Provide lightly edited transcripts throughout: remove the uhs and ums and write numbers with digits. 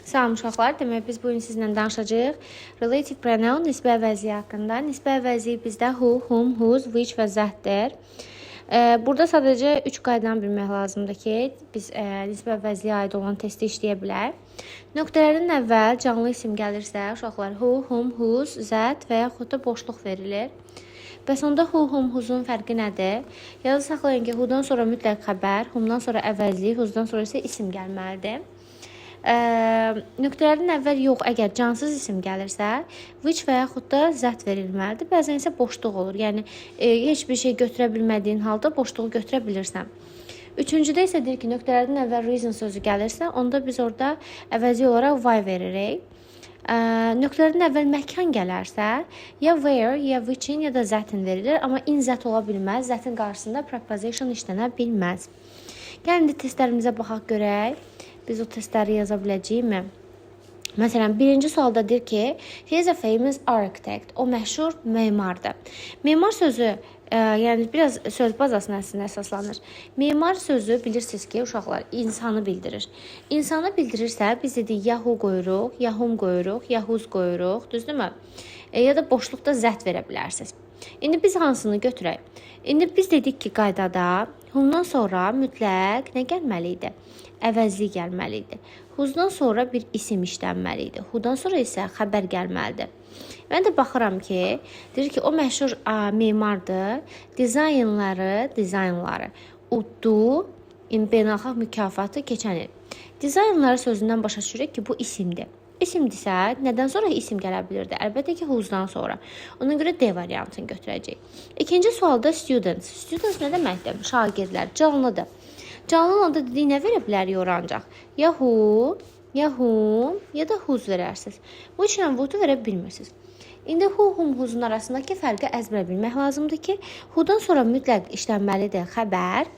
Salam uşaqlar, demək biz bu gün sizlə danışacağıq relative pronoun nisbə əvəzliyi haqqında. Nisbə əvəzliyi bizdə who, whom, whose, which və zətdir. Burada sadəcə 3 qaydanı bilmək lazımdır ki, biz nisbə əvəzliyə aid olan testi işləyə bilərik. Nöqtələrdən əvvəl canlı isim gəlirsə, uşaqlar who, whom, whose, zət və yaxud da boşluq verilir. Bəs onda who, whom, whose'un fərqi nədir? Yadda saxlayın ki, who'dan sonra mütləq xəbər, whomdan sonra əvəzlik, whose'dan sonra isə isim gəlməlidir. Nöqtələrdən əvvəl yox, əgər cansız isim gəlirsə, which və yaxud da zət verilməlidir. Bəzən isə boşluq olur. Yəni heç bir şey götürə bilmədiyin halda boşluğu götürə bilirsən. Üçüncüdə isə deyir ki, nöqtələrdən əvvəl reason sözü gəlirsə, onda biz orada əvəzi olaraq why veririk. Nöqtələrdən əvvəl məkan gələrsə, ya where, ya which-in, ya da zətin verilir. Amma in zət ola bilməz. Zətin qarşısında preposition işlənə bilməz. Gəlin də testlərimizə baxaq görək. Biz o testləri yaza biləcəyikmi? Məsələn, birinci sualda deyir ki, he is a famous architect. O məşhur memardır. Memar sözü, yəni biraz söz bazasına əsaslanır. Memar sözü bilirsiniz ki, uşaqlar insanı bildirir. İnsanı bildirirsə, biz dedik ya who qoyuruq, ya whom qoyuruq, ya whose qoyuruq, düzdürmü? Ya da boşluqda zət verə bilərsiniz. İndi biz hansını götürək? İndi biz dedik ki, qaydada whomdan sonra mütləq nə gəlməli idi? Əvəzlik gəlməli idi. Whose'dan sonra bir isim işlənməli idi. Who'dan sonra isə xəbər gəlməlidir. Mən də baxıram ki, deyir ki, o məşhur memardır. Dizaynları uddu, beynəlxalq mükafatı keçən il. Dizaynları sözündən başa düşürük ki, bu isimdir. İsimdirsə, nədən sonra isim gələ bilirdi? Əlbəttə ki, whose'dan sonra. Ona görə D variantını götürəcəyik. İkinci sualda students. Students nə deməkdir? Şagirdlər, canlıdır. Canlı olanda dedik, nə verə bilərik ora ancaq? Ya who, ya whom, ya da whose verərsiniz. Bu üçün who-u verə bilmirsiniz. İndi who, whom, whose'un arasındakı fərqi əzbər bilmək lazımdır ki, who'dan sonra mütləq işlənməlidir xəbər,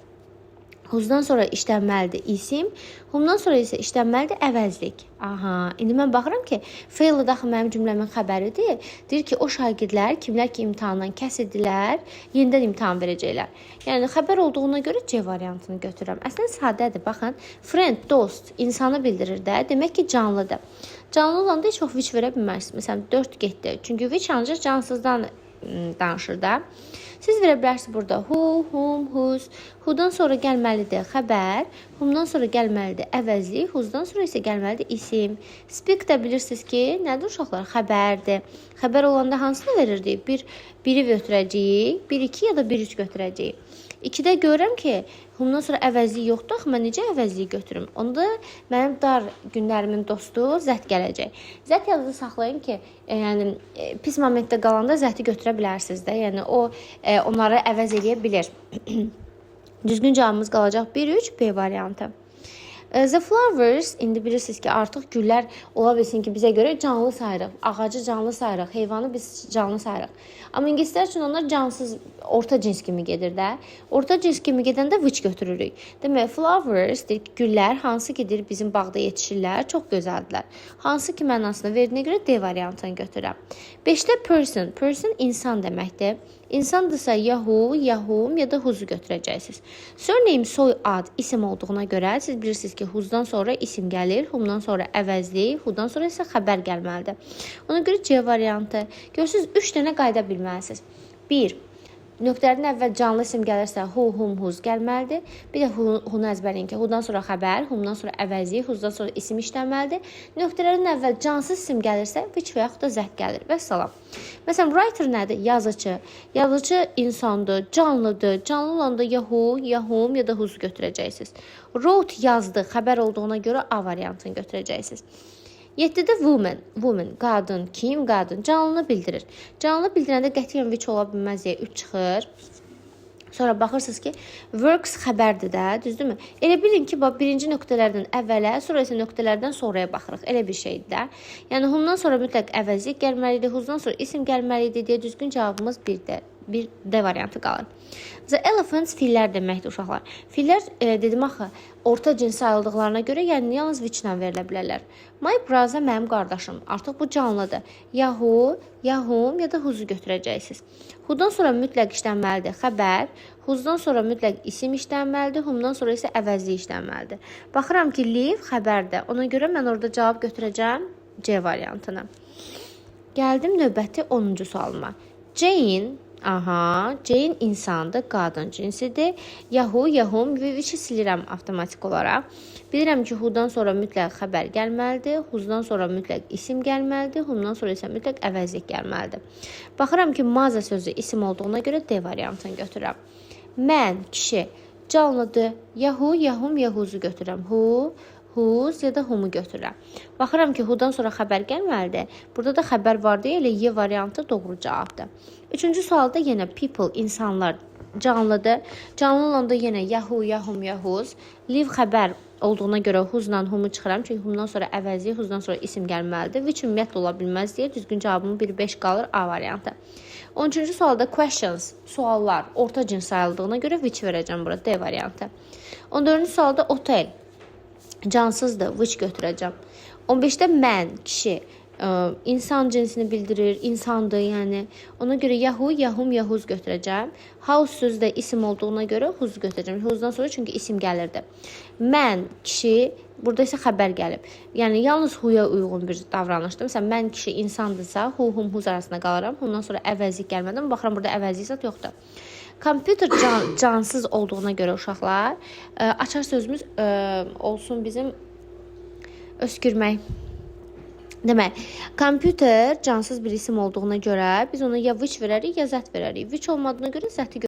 whose'dan sonra işlənməlidir isim, whomdan sonra isə işlənməlidir əvəzlik. Aha, indi mən baxıram ki, fail daxı mənim cümləmin xəbəridir. Deyir ki, o şagirdlər, kimlər ki imtahandan kəsirdilər, yenidən imtahan verəcəklər. Yəni, xəbər olduğuna görə C variantını götürürəm. Əslində sadədir, baxın. Friend, dost, insanı bildirir də, demək ki, canlıdır. Canlı olanda heç vaxt which verə bilmərsiniz. Məsələn, 4 getdi. Çünki which ancaq cansızdan danışır da. Siz verə bilərsiniz burada who, whom, whose. Who'dan sonra gəlməlidir xəbər, whomdan sonra gəlməlidir əvəzlik, whose'dan sonra isə gəlməlidir isim. Speak də bilirsiniz ki, nədir uşaqlar? Xəbərdir. Xəbər olanda hansını verirdik? Biri götürəcəyik, 1-2 ya da 1-3 götürəcəyik. 2-də görürəm ki, whomdan sonra əvəzlik yoxdur, axı mən necə əvəzlik götürüm? Onda mənim dar günlərimin dostu zət gələcək. Zət yadda saxlayın ki, yəni pis momentdə qalanda zəti götürə bilərsiniz də. Yəni o onları əvəz edə bilir. Düzgün cavabımız qalacaq 1-3 B variantı. The flowers, indi bilirsiniz ki, artıq güllər ola bilsin ki, bizə görə canlı sayırıq. Ağacı canlı sayırıq, heyvanı biz canlı sayırıq. Amma ingilislər üçün onlar cansız, orta cins kimi gedir də. Orta cins kimi gedəndə which götürürük. Demək, flowers, güllər, hansı ki, bizim bağda yetişirlər, çox gözəldirlər. Hansı ki, mənasını verdiyinə görə D variantını götürürəm. 5-də person, person insan deməkdir. İnsandırsa ya who, ya whom, ya da whose'u götürəcəksiniz. Surname, soy ad, isim olduğuna görə siz bilirsiniz ki, whose'dan sonra isim gəlir, whomdan sonra əvəzlik, who'dan sonra isə xəbər gəlməlidir. Ona görə C variantı. Görürsünüz, 3 dənə qayda bilməlisiniz. 1. Nöqtələrdən əvvəl canlı isim gəlirsə, who, whom, whose gəlməlidir. Bir də who'nu əzbərləyin ki, who'dan sonra xəbər, whomdan sonra əvəzlik, whose'dan sonra isim işlənməlidir. Nöqtələrdən əvvəl cansız isim gəlirsə, which və yaxud da zət gəlir. Və salam. Məsələn, writer nədir? Yazıcı. Yazıcı insandır, canlıdır. Canlı olanda ya who, ya whom, ya da whose'u götürəcəksiniz. Wrote yazdı, xəbər olduğuna görə A variantını götürəcəksiniz. 7-də woman, qadın, kim, qadın, canlını bildirir. Canlını bildirəndə qətiyyən which ola bilməz deyə 3 çıxır. Sonra baxırsınız ki, works xəbərdir də, düzdürmü? Elə bilin ki, birinci nöqtələrdən əvvələ, sonra isə nöqtələrdən sonraya baxırıq. Elə bir şeydir də. Yəni, whomdan sonra mütləq əvəzlik gəlməlidir, whose'dan sonra isim gəlməlidir deyə düzgün cavabımız bir D variantı qalır. The elephants fillər deməkdir uşaqlar. Fillər dedim axı orta cins sayıldıqlarına görə yəni yalnız which-lə verilə bilərlər. My brother mənim qardaşım. Artıq bu canlıdır. Yahu, yahum ya da who'u götürəcəksiniz. Who'dan sonra mütləq işlənməlidir xəbər. Who'dan sonra mütləq isim işlənməlidir. Whom'dan sonra isə əvəzli işlənməlidir. Baxıram ki, live xəbərdir. Ona görə mən orada cavab götürəcəm C variantını. Gəldim növbəti 10-cu sualıma. Jane, Jane insandır, qadın cinsidir. Yahoo, yahum və which-i silirəm avtomatik olaraq. Bilirəm ki, who'dan sonra mütləq xəbər gəlməlidir. Who'dan sonra mütləq isim gəlməlidir. Whom'dan sonra isə mütləq əvəzlik gəlməlidir. Baxıram ki, maza sözü isim olduğuna görə D variantını götürürəm. Mən, kişi, canlıdır. Yahoo, yahum, yahuzu götürürəm. Who, whose ya da whom'u götürürəm. Baxıram ki, who'dan sonra xəbər gəlməlidir. Burada da xəbər var deyə elə Y variantı doğru cavabdır. Üçüncü sualda yenə people, insanlar canlıdır. Canlı olanda yenə yahoo, yahum, yahuz. Live xəbər olduğuna görə who'la whom'u çıxıram. Çünki whom'dan sonra əvəzli, who'dan sonra isim gəlməlidir. Which ümumiyyətlə ola bilməz deyə düzgün cavabım 1-5 qalır A variantı. 13-cü sualda questions, suallar orta cins sayıldığına görə which verəcəm burada D variantı. 14-cü sualda hotel, cansızdır, which götürəcəm. 15-də mən, kişi, insan cinsini bildirir, insandır, yəni. Ona görə yahoo, yahum, yahuz götürəcəm. House sözü də isim olduğuna görə who'u götürəcəm. Who'dan sonra çünki isim gəlirdi. Mən, kişi, burada isə xəbər gəlib. Yəni, yalnız who'ya uyğun bir davranışdır. Məsələn, mən kişi insandırsa, who, whom, whose arasında qalıram. Ondan sonra əvəzlik gəlmədən, baxıram, burada əvəzlik zat yoxdur. Kompüter cansız olduğuna görə uşaqlar, açar sözümüz olsun bizim öskürmək. Demək, kompüter cansız bir isim olduğuna görə biz ona ya which verərik, ya zət verərik. Which olmadığına görə zəti